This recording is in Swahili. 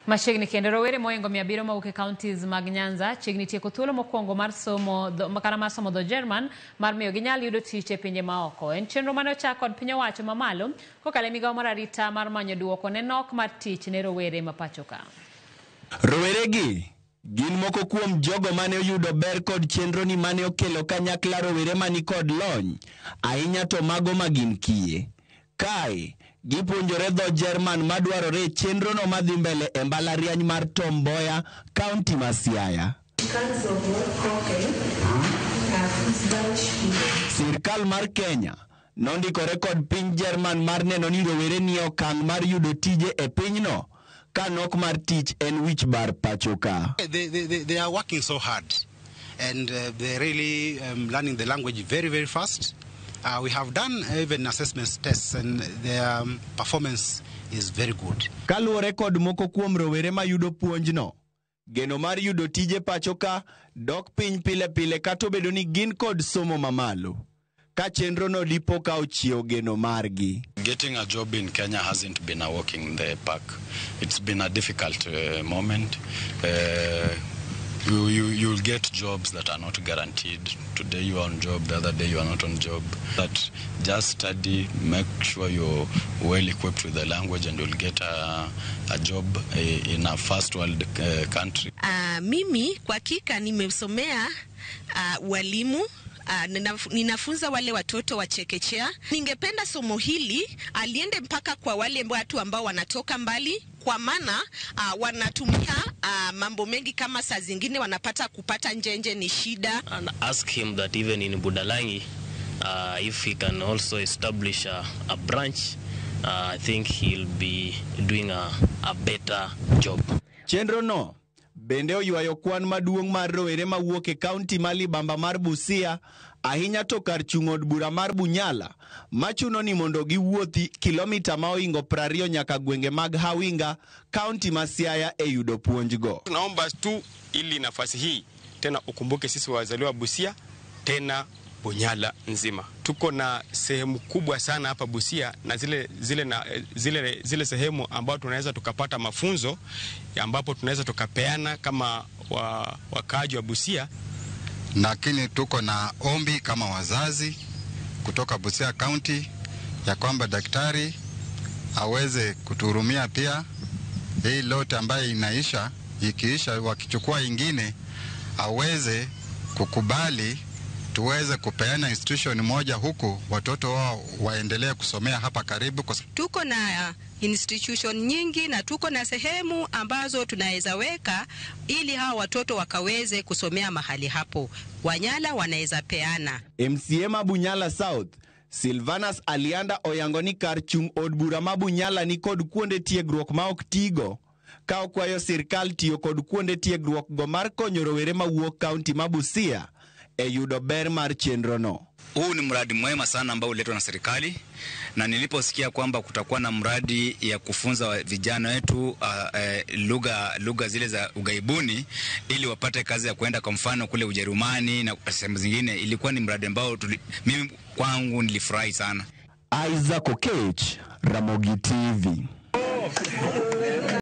Mashegni kendo rowere moingo 700 mawuok counties mag Nyanza chiegni tieko thuolo mokwongo mar somo dho German mar miyo ginyal yudo tich e pinje maoko. En chenro mane ochak kod piny owacho mamalo kokalo e migawo mar arita mar manyo duoko ne nok mar tich ne rowere ma pachoka. Roweregi gin moko kuom jogo mane oyudo ber kod chenro ni mane okelo kanyakla rowere mani kod lony ahinya to mago magin kiye. Kae gipuonjore dho German madwarore chenro no madhi mbele e mbalariany mar Tom Mboya, County ma Siaya. Sirkal mar Kenya nondikore kod piny German mar neno ni rowere ni okang' mar yudo tije e pinyno ka nok mar tich en wich bar pachoka. They are working so hard and they're really learning the language very, very fast. We have done even assessment tests and their performance is very good. Kaluwore kod moko kuom rowere ma yudo puonjno, geno mar yudo tije pachoka dok piny pile pile kato bedo ni gin kod somo mamalo. Ka chenro no dipo ka ochiew geno margi. Getting a job in Kenya hasn't been a walk in the park. It's been a difficult moment. You'll get jobs that are not guaranteed. Today you are on job, the other day you are not on job. But just study, make sure you're well equipped with the language and you'll get a job in a first world country. Mimi kwa hakika nimesomea walimu. Ninafunza wale watoto wa chekechea. Ningependa somo hili aliende mpaka kwa wale watu ambao wanatoka mbali, kwa maana wanatumia mambo mengi kama saa zingine wanapata kupata njenje ni shida. And ask him that even in Budalangi if he can also establish a branch, I think he'll be doing a better job. Chenro no bende oywayo kwan maduong' mar rowere mawuok e kaunti ma libamba mar Busia ahinya to kar chung' od bura mar Bunyala machuno ni mondo giwuothi kilomita maoingo 20 nyaka gwenge mag Hawinga, kaunti ma Siaya e yudo puonjgo. Tunaomba tu ili nafasi hii tena ukumbuke sisi wazaliwa Busia tena Bunyala nzima. Tuko na sehemu kubwa sana hapa Busia na zile sehemu ambapo tunaweza tukapata mafunzo ambapo tunaweza tukapeana kama wakaaji wa Busia. Lakini tuko na ombi kama wazazi kutoka Busia County ya kwamba daktari aweze kutuhurumia pia hii lote ambayo inaisha, ikiisha wakichukua ingine aweze kukubali tuweze kupeana institution moja huku watoto wao waendelee kusomea hapa karibu. Tuko na institution nyingi na tuko na sehemu ambazo tunaweza weka ili hawa watoto wakaweze kusomea mahali hapo. Wanyala wanaweza peana. MCA Bunyala South Silvanus Alianda oyangoni kar chung' od bura ma Bunyala ni kod kuonde tiegruok ma ok tigo ka okwayo sirkal tiyo kod kuonde tiegruok go mar konyo rowere mawuok kaunti ma Busia e yudo ber mar chenro no. Huu ni mradi mwema sana ambao uletwa na serikali, na niliposikia kwamba kutakuwa na mradi ya kufunza vijana wetu lugha zile za ugaibuni ili wapate kazi ya kwenda kwa mfano kule Ujerumani na sehemu zingine, ilikuwa ni mradi ambao mimi kwangu nilifurahi sana. Isaac Okech, Ramogi TV.